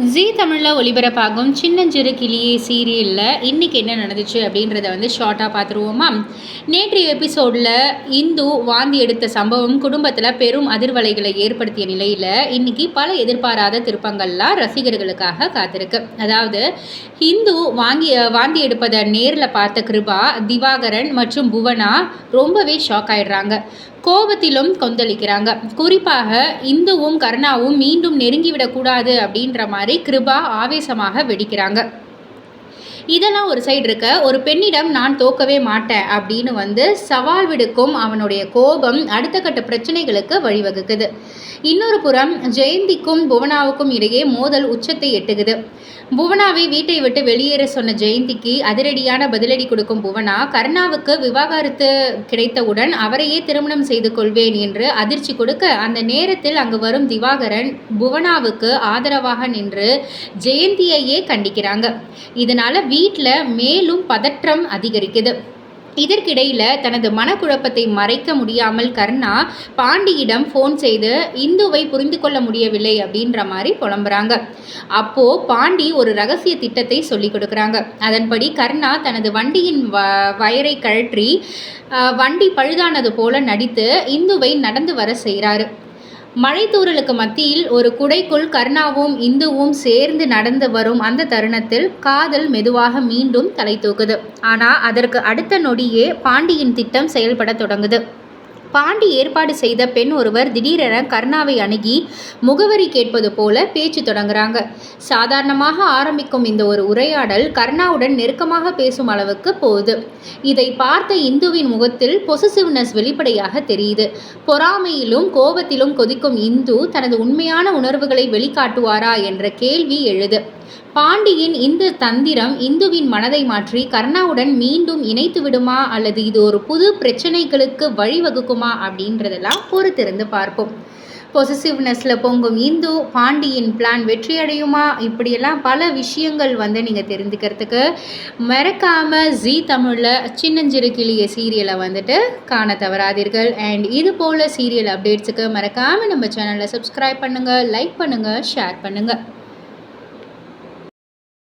ஜீ தமிழில் ஒளிபரப்பாகும் சின்னஞ்சிறு கிளியே சீரியலில் இன்றைக்கி என்ன நடந்துச்சு அப்படின்றத ஷார்ட்டாக பார்த்துருவோமா. நேற்றைய எபிசோடில் இந்து வாந்தி எடுத்த சம்பவம் குடும்பத்தில் பெரும் அதிர்வலைகளை ஏற்படுத்திய நிலையில் இன்றைக்கி பல எதிர்பாராத திருப்பங்கள்லாம் ரசிகர்களுக்காக காத்திருக்கு. அதாவது இந்து வாந்தி எடுப்பதை நேரில் பார்த்த கிருபா, திவாகரன் மற்றும் புவனா ரொம்பவே ஷாக் ஆயிடுறாங்க. கோபத்திலும் கொந்தளிக்கிறாங்க. குறிப்பாக இந்துவும் கர்ணாவும் மீண்டும் நெருங்கிவிடக்கூடாது அப்படின்ற மாதிரி கிருபா ஆவேசமாக வெடிக்கிறாங்க. இதெல்லாம் ஒரு சைடு இருக்க, ஒரு பெண்ணிடம் நான் தோக்கவே மாட்டேன் அப்படின்னு சவால் விடுக்கும் அவனுடைய கோபம் அடுத்த கட்ட பிரச்சனைகளுக்கு வழிவகுக்குது. இன்னொரு புறம் ஜெயந்திக்கும் புவனாவுக்கும் இடையே மோதல் உச்சத்தை எட்டுகுது. புவனாவை வீட்டை விட்டு வெளியேற சொன்ன ஜெயந்திக்கு அதிரடியான பதிலடி கொடுக்கும் புவனா, கர்ணாவுக்கு விவாகரத்து கிடைத்தவுடன் அவரையே திருமணம் செய்து கொள்வேன் என்று அதிர்ச்சி கொடுக்க, அந்த நேரத்தில் அங்கு வரும் திவாகரன் புவனாவுக்கு ஆதரவாக நின்று ஜெயந்தியையே கண்டிக்கிறாங்க. இதனால வீட்டில் மேலும் பதற்றம் அதிகரிக்குது. இதற்கிடையில் தனது மனக்குழப்பத்தை மறைக்க முடியாமல் கர்ணா பாண்டியிடம் ஃபோன் செய்து இந்துவை புரிந்து கொள்ள முடியவில்லை அப்படின்ற மாதிரி புலம்புறாங்க. அப்போது பாண்டி ஒரு ரகசிய திட்டத்தை சொல்லி கொடுக்குறாங்க. அதன்படி கர்ணா தனது வண்டியின் வயரை கழற்றி வண்டி பழுதானது போல நடித்து இந்துவை நடந்து வர செய்கிறாரு. மழைத்தூறலுக்கு மத்தியில் ஒரு குடைக்குள் கர்ணாவும் இந்துவும் சேர்ந்து நடந்து வரும் அந்த தருணத்தில் காதல் மெதுவாக மீண்டும் தலை தூக்குது. ஆனால் அதற்கு அடுத்த நொடியே பாண்டியின் திட்டம் செயல்பட தொடங்குது. பாண்டி ஏற்பாடு செய்த பெண் ஒருவர் திடீரென கர்ணாவை அணுகி முகவரி கேட்பது போல பேச்சு தொடங்குறாங்க. சாதாரணமாக ஆரம்பிக்கும் இந்த ஒரு உரையாடல் கர்ணாவுடன் நெருக்கமாக பேசும் அளவுக்கு போகுது. இதை பார்த்த இந்துவின் முகத்தில் பொசசிவ்னஸ் வெளிப்படையாக தெரியுது. பொறாமையிலும் கோபத்திலும் கொதிக்கும் இந்து தனது உண்மையான உணர்வுகளை வெளிக்காட்டுவாரா என்ற கேள்வி எழுது. பாண்டியின் இந்த தந்திரம் இந்துவின் மனதை மாற்றி கர்ணாவுடன் மீண்டும் இணைத்து விடுமா, அல்லது இது ஒரு புது பிரச்சனைகளுக்கு வழிவகுக்குமா அப்படின்றதெல்லாம் பொறுத்திருந்து பார்ப்போம். பொசசிவ்னஸில் பொங்கும் இந்து, பாண்டியின் பிளான் வெற்றியடையுமா, இப்படியெல்லாம் பல விஷயங்கள் நீங்கள் தெரிஞ்சுக்கிறதுக்கு மறக்காமல் ஜீ தமிழில் சின்னஞ்சிறு கிளிய சீரியலை காண தவறாதீர்கள். அண்ட் இது போல் சீரியல் அப்டேட்ஸுக்கு மறக்காமல் நம்ம சேனலை சப்ஸ்கிரைப் பண்ணுங்கள், லைக் பண்ணுங்கள், ஷேர் பண்ணுங்கள்.